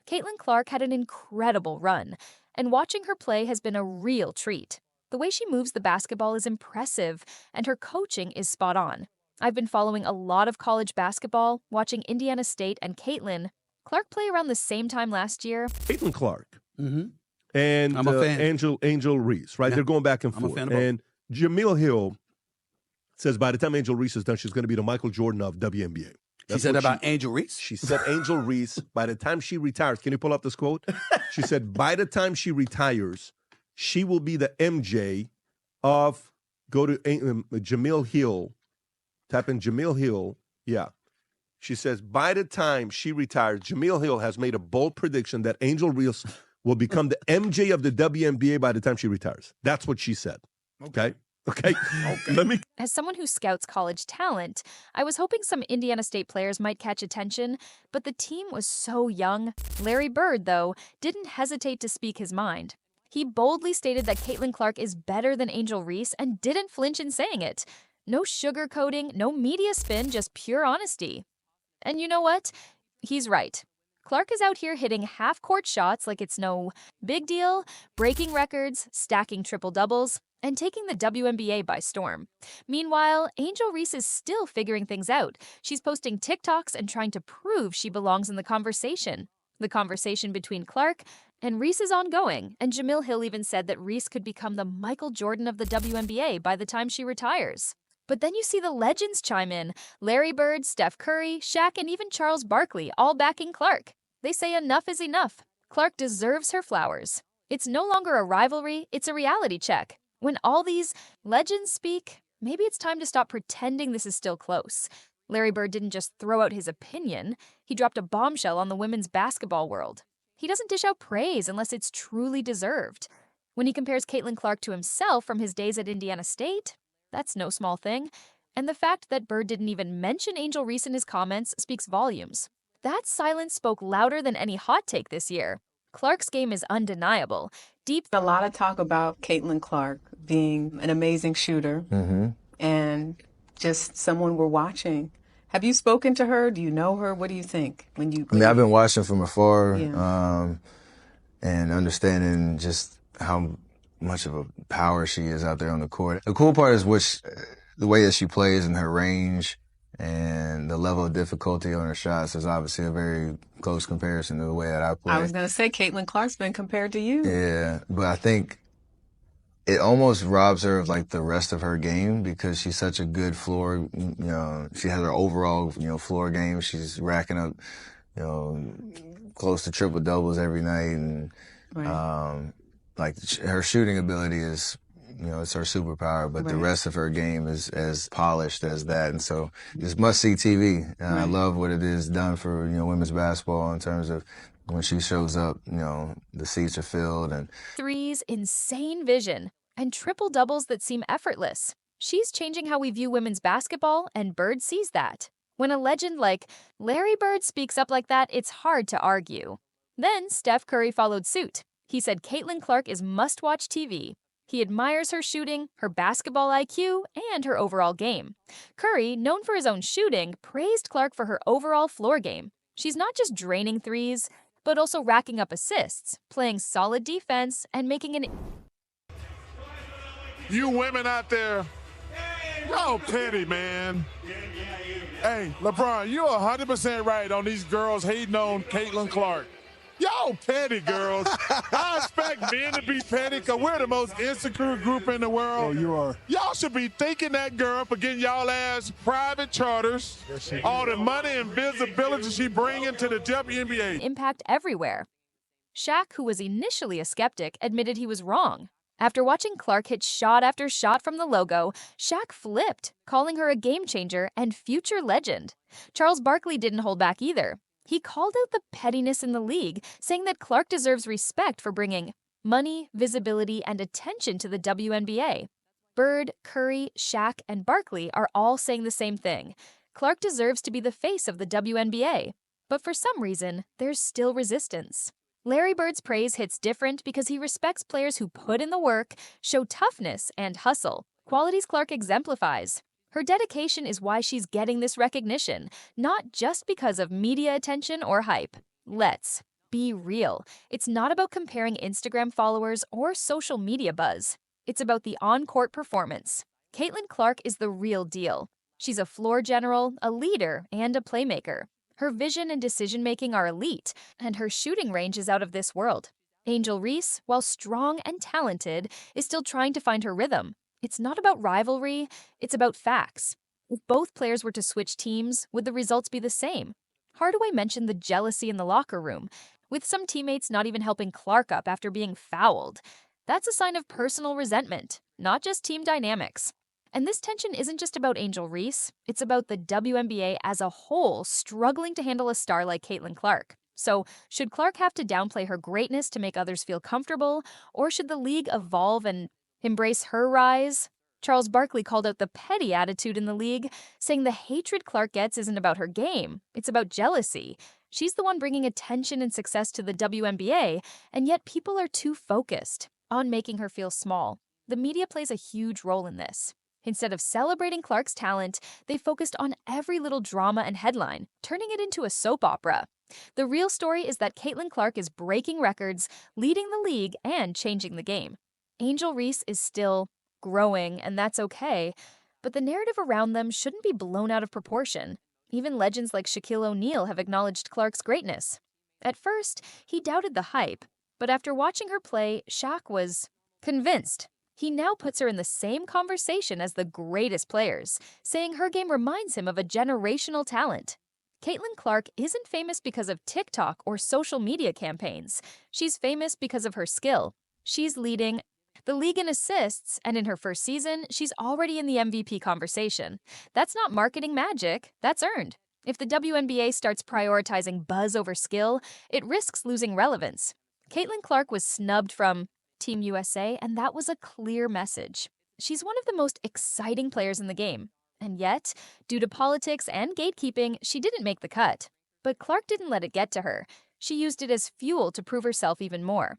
Caitlin Clark had an incredible run, and watching her play has been a real treat. The way she moves the basketball is impressive, and her coaching is spot on. I've been following a lot of college basketball, watching Indiana State and Caitlin Clark play around the same time last year. Caitlin Clark Mm-hmm. and I'm a fan. Angel Reese, right? Yeah. They're going back and I'm a forth. fan of both. And Jamil Hill says by the time Angel Reese is done, she's going to be the Michael Jordan of WNBA. She said about Angel Reese? She said Angel Reese, by the time she retires, can you pull up this quote? She said, by the time she retires, she will be the MJ of, go to Jamil Hill, type in Jamil Hill, yeah. She says, by the time she retires, Jamil Hill has made a bold prediction that Angel Reese will become the MJ of the WNBA by the time she retires. That's what she said. Okay? Okay. As someone who scouts college talent, I was hoping some Indiana State players might catch attention, but the team was so young. Larry Bird, though, didn't hesitate to speak his mind. He boldly stated that Caitlin Clark is better than Angel Reese and didn't flinch in saying it. No sugarcoating, no media spin, just pure honesty. And you know what? He's right. Clark is out here hitting half-court shots like it's no big deal, breaking records, stacking triple-doubles, and taking the WNBA by storm. Meanwhile, Angel Reese is still figuring things out. She's posting TikToks and trying to prove she belongs in the conversation. The conversation between Clark and Reese is ongoing, and Jamil Hill even said that Reese could become the Michael Jordan of the WNBA by the time she retires. But then you see the legends chime in. Larry Bird, Steph Curry, Shaq, and even Charles Barkley all backing Clark. They say enough is enough. Clark deserves her flowers. It's no longer a rivalry, it's a reality check. When all these legends speak, maybe it's time to stop pretending this is still close. Larry Bird didn't just throw out his opinion, he dropped a bombshell on the women's basketball world. He doesn't dish out praise unless it's truly deserved. When he compares Caitlin Clark to himself from his days at Indiana State, that's no small thing. And the fact that Bird didn't even mention Angel Reese in his comments speaks volumes. That silence spoke louder than any hot take this year. Clark's game is undeniable. A lot of talk about Caitlin Clark being an amazing shooter and just someone we're watching. Have you spoken to her? Do you know her? What do you think? I mean, I've been watching from afar and understanding just how much of a power she is out there on the court. The cool part is the way that she plays and her range and the level of difficulty on her shots is obviously a very close comparison to the way that I play. I was going to say Caitlin Clark's been compared to you. Yeah, but I think it almost robs her of like the rest of her game because she's such a good floor, she has her overall, floor game. She's racking up, close to triple doubles every night. And, like her shooting ability is, it's her superpower, but the rest of her game is as polished as that. And so it's must-see TV. And I love what it is done for, women's basketball in terms of when she shows up, the seats are filled. And threes, insane vision, and triple-doubles that seem effortless. She's changing how we view women's basketball, and Bird sees that. When a legend like Larry Bird speaks up like that, it's hard to argue. Then Steph Curry followed suit. He said Caitlin Clark is must-watch TV. He admires her shooting, her basketball IQ, and her overall game. Curry, known for his own shooting, praised Clark for her overall floor game. She's not just draining threes, but also racking up assists, playing solid defense, and making an... You women out there, y'all petty, man. Hey, LeBron, you're 100% right on these girls hating on Caitlin Clark. Y'all petty, girls. I expect men to be petty because we're the most insecure group in the world. Oh, you are. Y'all should be thanking that girl for getting y'all ass private charters, all the money and visibility she bringing to the WNBA. Impact everywhere. Shaq, who was initially a skeptic, admitted he was wrong. After watching Clark hit shot after shot from the logo, Shaq flipped, calling her a game changer and future legend. Charles Barkley didn't hold back either. He called out the pettiness in the league, saying that Clark deserves respect for bringing money, visibility, and attention to the WNBA. Bird, Curry, Shaq, and Barkley are all saying the same thing. Clark deserves to be the face of the WNBA. But for some reason, there's still resistance. Larry Bird's praise hits different because he respects players who put in the work, show toughness, and hustle, qualities Clark exemplifies. Her dedication is why she's getting this recognition, not just because of media attention or hype. Let's Be real. It's not about comparing Instagram followers or social media buzz. It's about the on-court performance. Caitlin Clark is the real deal. She's a floor general, a leader, and a playmaker. Her vision and decision-making are elite, and her shooting range is out of this world. Angel Reese, while strong and talented, is still trying to find her rhythm. It's not about rivalry, it's about facts. If both players were to switch teams, would the results be the same? Hardaway mentioned the jealousy in the locker room, with some teammates not even helping Clark up after being fouled. That's a sign of personal resentment, not just team dynamics. And this tension isn't just about Angel Reese, it's about the WNBA as a whole struggling to handle a star like Caitlin Clark. So, should Clark have to downplay her greatness to make others feel comfortable, or should the league evolve and embrace her rise? Charles Barkley called out the petty attitude in the league, saying the hatred Clark gets isn't about her game, it's about jealousy. She's the one bringing attention and success to the WNBA, and yet people are too focused on making her feel small. The media plays a huge role in this. Instead of celebrating Clark's talent, they focused on every little drama and headline, turning it into a soap opera. The real story is that Caitlin Clark is breaking records, leading the league, and changing the game. Angel Reese is still growing, and that's okay, but the narrative around them shouldn't be blown out of proportion. Even legends like Shaquille O'Neal have acknowledged Clark's greatness. At first, he doubted the hype, but after watching her play, Shaq was convinced. He now puts her in the same conversation as the greatest players, saying her game reminds him of a generational talent. Caitlin Clark isn't famous because of TikTok or social media campaigns. She's famous because of her skill. She's leading the league in assists, and in her first season, she's already in the MVP conversation. That's not marketing magic, that's earned. If the WNBA starts prioritizing buzz over skill, it risks losing relevance. Caitlin Clark was snubbed from Team USA, and that was a clear message. She's one of the most exciting players in the game. And yet, due to politics and gatekeeping, she didn't make the cut. But Clark didn't let it get to her. She used it as fuel to prove herself even more.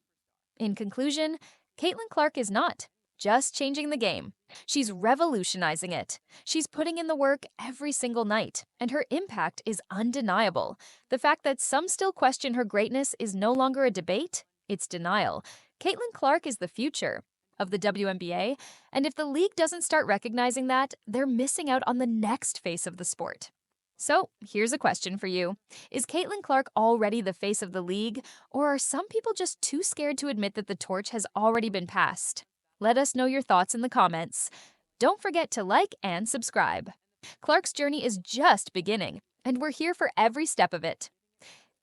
In conclusion, Caitlin Clark is not just changing the game. She's revolutionizing it. She's putting in the work every single night, and her impact is undeniable. The fact that some still question her greatness is no longer a debate, it's denial. Caitlin Clark is the future of the WNBA, and if the league doesn't start recognizing that, they're missing out on the next face of the sport. So, here's a question for you. Is Caitlin Clark already the face of the league, or are some people just too scared to admit that the torch has already been passed? Let us know your thoughts in the comments. Don't forget to like and subscribe. Clark's journey is just beginning, and we're here for every step of it.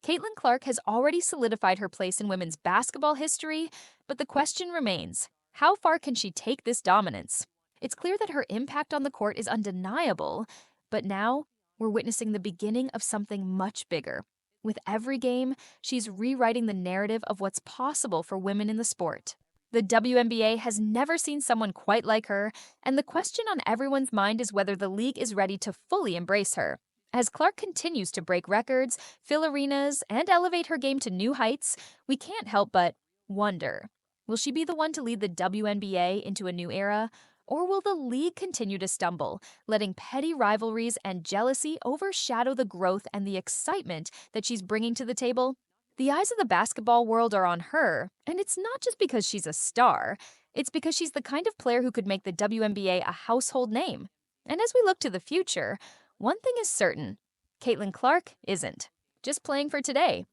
Caitlin Clark has already solidified her place in women's basketball history, but the question remains, how far can she take this dominance? It's clear that her impact on the court is undeniable, but now we're witnessing the beginning of something much bigger. With every game, she's rewriting the narrative of what's possible for women in the sport. The WNBA has never seen someone quite like her, and the question on everyone's mind is whether the league is ready to fully embrace her. As Clark continues to break records, fill arenas, and elevate her game to new heights, we can't help but wonder, will she be the one to lead the WNBA into a new era? Or will the league continue to stumble, letting petty rivalries and jealousy overshadow the growth and the excitement that she's bringing to the table? The eyes of the basketball world are on her, and it's not just because she's a star. It's because she's the kind of player who could make the WNBA a household name. And as we look to the future, one thing is certain, Caitlin Clark isn't just playing for today.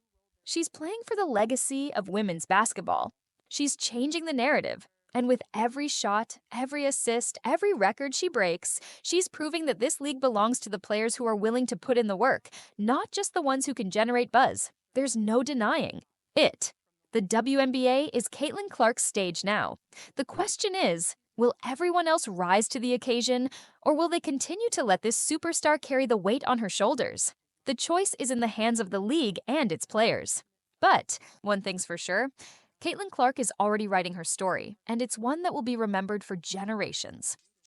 She's playing for the legacy of women's basketball. She's changing the narrative. And with every shot, every assist, every record she breaks, she's proving that this league belongs to the players who are willing to put in the work, not just the ones who can generate buzz. There's no denying it. The WNBA is Caitlin Clark's stage now. The question is, will everyone else rise to the occasion, or will they continue to let this superstar carry the weight on her shoulders? The choice is in the hands of the league and its players. But one thing's for sure, Caitlin Clark is already writing her story, and it's one that will be remembered for generations.